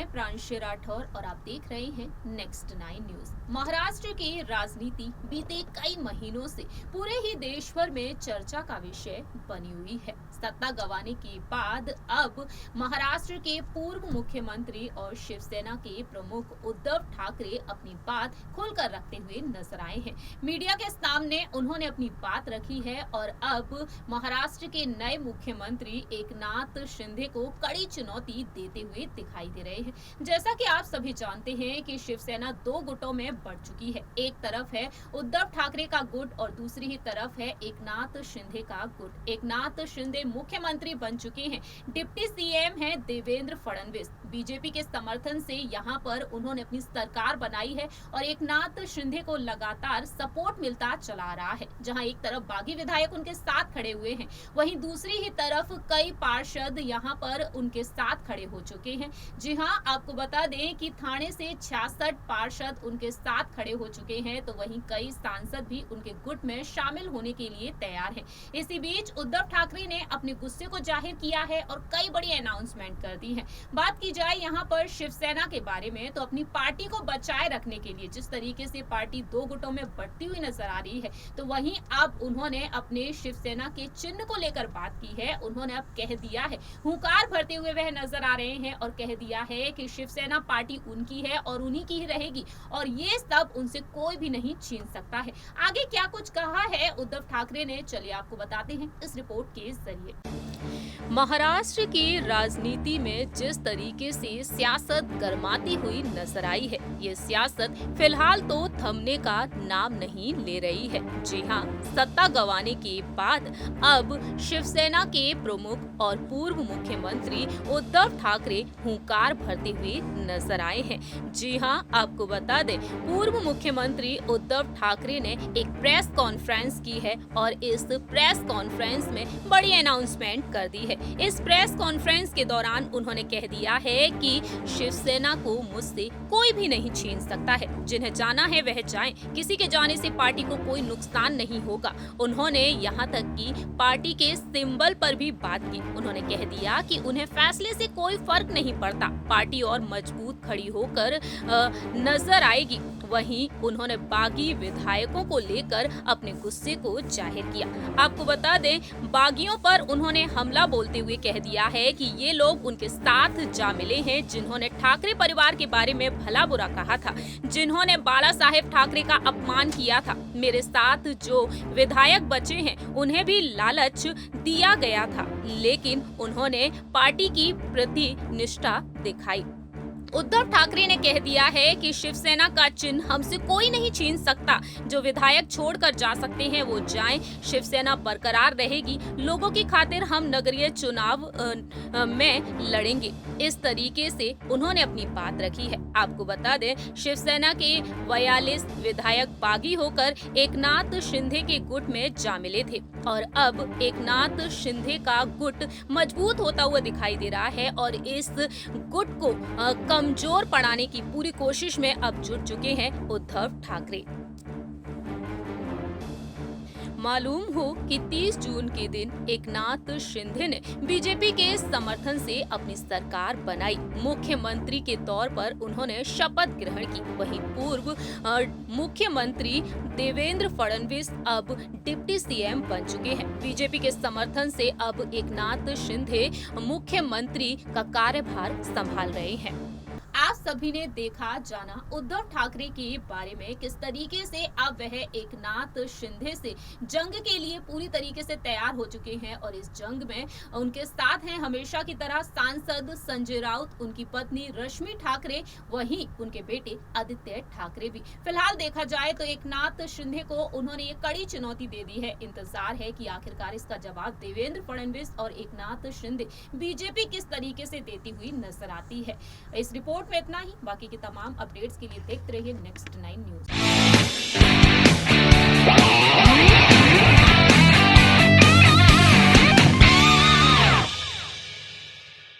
मैं प्रांशी राठौर और आप देख रहे हैं नेक्स्ट 9 न्यूज। महाराष्ट्र की राजनीति बीते कई महीनों से पूरे ही देश भर में चर्चा का विषय बनी हुई है। सत्ता गंवाने के बाद अब महाराष्ट्र के पूर्व मुख्यमंत्री और शिवसेना के प्रमुख उद्धव ठाकरे अपनी बात खुलकर रखते हुए नजर आए हैं। मीडिया के सामने उन्होंने अपनी बात रखी है और अब महाराष्ट्र के नए मुख्यमंत्री एकनाथ शिंदे को कड़ी चुनौती देते हुए दिखाई दे रहे हैं। जैसा कि आप सभी जानते हैं कि शिवसेना दो गुटों में बढ़ चुकी है। एक तरफ है उद्धव ठाकरे का गुट और दूसरी ही तरफ है एकनाथ शिंदे का गुट। एकनाथ शिंदे मुख्यमंत्री बन चुके हैं। डिप्टी सीएम है देवेंद्र फडणवीस। बीजेपी के समर्थन से यहाँ पर उन्होंने अपनी सरकार बनाई है और एकनाथ शिंदे को लगातार सपोर्ट मिलता चला रहा है। जहाँ एक तरफ बागी विधायक उनके साथ खड़े हुए हैं, वहीं दूसरी ही तरफ कई पार्षद यहाँ पर उनके साथ खड़े हो चुके हैं। जी हाँ, आपको बता दें कि थाने से 66 पार्षद उनके साथ खड़े हो चुके हैं, तो वहीं कई सांसद भी उनके गुट में शामिल होने के लिए तैयार हैं। इसी बीच उद्धव ठाकरे ने अपने गुस्से को जाहिर किया है और कई बड़ी अनाउंसमेंट कर दी है। बात की जाए यहाँ पर शिवसेना के बारे में, तो अपनी पार्टी को बचाए रखने के लिए जिस तरीके से पार्टी दो गुटों में बढ़ती हुई नजर आ रही है, तो वहीं अब उन्होंने अपने शिवसेना के चिन्ह को लेकर बात की है। उन्होंने अब कह दिया है, हुंकार भरते हुए वह नजर आ रहे हैं और कह दिया है कि शिवसेना पार्टी उनकी है और उन्हीं की ही रहेगी और ये सब उनसे कोई भी नहीं छीन सकता है। आगे क्या कुछ कहा है उद्धव ठाकरे ने, चलिए आपको बताते हैं इस रिपोर्ट के जरिए। महाराष्ट्र की राजनीति में जिस तरीके से सियासत गरमाती हुई नजर आई है, ये सियासत फिलहाल तो थमने का नाम नहीं ले रही है। जी हाँ, सत्ता गंवाने के बाद अब शिवसेना के प्रमुख और पूर्व मुख्यमंत्री उद्धव ठाकरे हुंकार भरते हुए नजर आए हैं। जी हाँ, आपको बता दें, पूर्व मुख्यमंत्री उद्धव ठाकरे ने एक प्रेस कॉन्फ्रेंस की है और इस प्रेस कॉन्फ्रेंस में बड़ी अनाउंसमेंट कर दी है। इस प्रेस कॉन्फ्रेंस के दौरान उन्होंने कह दिया है कि शिवसेना को मुझसे कोई भी नहीं छीन सकता है। जिन्हें जाना है वह जाएं, किसी के जाने से पार्टी को कोई नुकसान नहीं होगा। उन्होंने यहाँ तक कि पार्टी के सिंबल पर भी बात की। उन्होंने कह दिया कि उन्हें फैसले से कोई फर्क नहीं पड़ता, पार्टी और मजबूत खड़ी होकर नजर आएगी। वहीं उन्होंने बागी विधायकों को लेकर अपने गुस्से को जाहिर किया। आपको बता दें, बागियों पर उन्होंने हमला बोलते हुए कह दिया है कि ये लोग उनके साथ जा मिले हैं जिन्होंने ठाकरे परिवार के बारे में भला बुरा कहा था, जिन्होंने बाला साहेब ठाकरे का अपमान किया था। मेरे साथ जो विधायक बचे हैं उन्हें भी लालच दिया गया था, लेकिन उन्होंने पार्टी की प्रति निष्ठा दिखाई। उद्धव ठाकरे ने कह दिया है कि शिवसेना का चिन्ह हमसे कोई नहीं छीन सकता। जो विधायक छोड़कर जा सकते हैं वो जाएं, शिवसेना बरकरार रहेगी। लोगों की खातिर हम नगरीय चुनाव में लड़ेंगे। इस तरीके से उन्होंने अपनी बात रखी है। आपको बता दें, शिवसेना के 42 विधायक बागी होकर एकनाथ शिंदे के गुट में जा मिले थे और अब एकनाथ शिंदे का गुट मजबूत होता हुआ दिखाई दे रहा है और इस गुट को कमजोर पड़ाने की पूरी कोशिश में अब जुट चुके हैं उद्धव ठाकरे। मालूम हो कि 30 जून के दिन एकनाथ शिंदे ने बीजेपी के समर्थन से अपनी सरकार बनाई। मुख्यमंत्री के तौर पर उन्होंने शपथ ग्रहण की। वहीं पूर्व मुख्यमंत्री देवेंद्र फडणवीस अब डिप्टी सीएम बन चुके हैं। बीजेपी के समर्थन से अब एकनाथ शिंदे मुख्यमंत्री का कार्यभार संभाल रहे हैं। आप सभी ने देखा जाना उद्धव ठाकरे के बारे में, किस तरीके से अब वह एकनाथ शिंदे से जंग के लिए पूरी तरीके से तैयार हो चुके हैं और इस जंग में उनके साथ हैं हमेशा की तरह सांसद संजय राउत, उनकी पत्नी रश्मि ठाकरे, वहीं उनके बेटे आदित्य ठाकरे भी। फिलहाल देखा जाए तो एकनाथ शिंदे को उन्होंने ये कड़ी चुनौती दे दी है। इंतजार है कि आखिरकार इसका जवाब देवेंद्र फडणवीस और एकनाथ शिंदे बीजेपी किस तरीके से देती हुई नजर आती है। इस रिपोर्ट में इतना ही। बाकी की तमाम अपडेट्स के लिए देखते रहिए नेक्स्ट 9 न्यूज।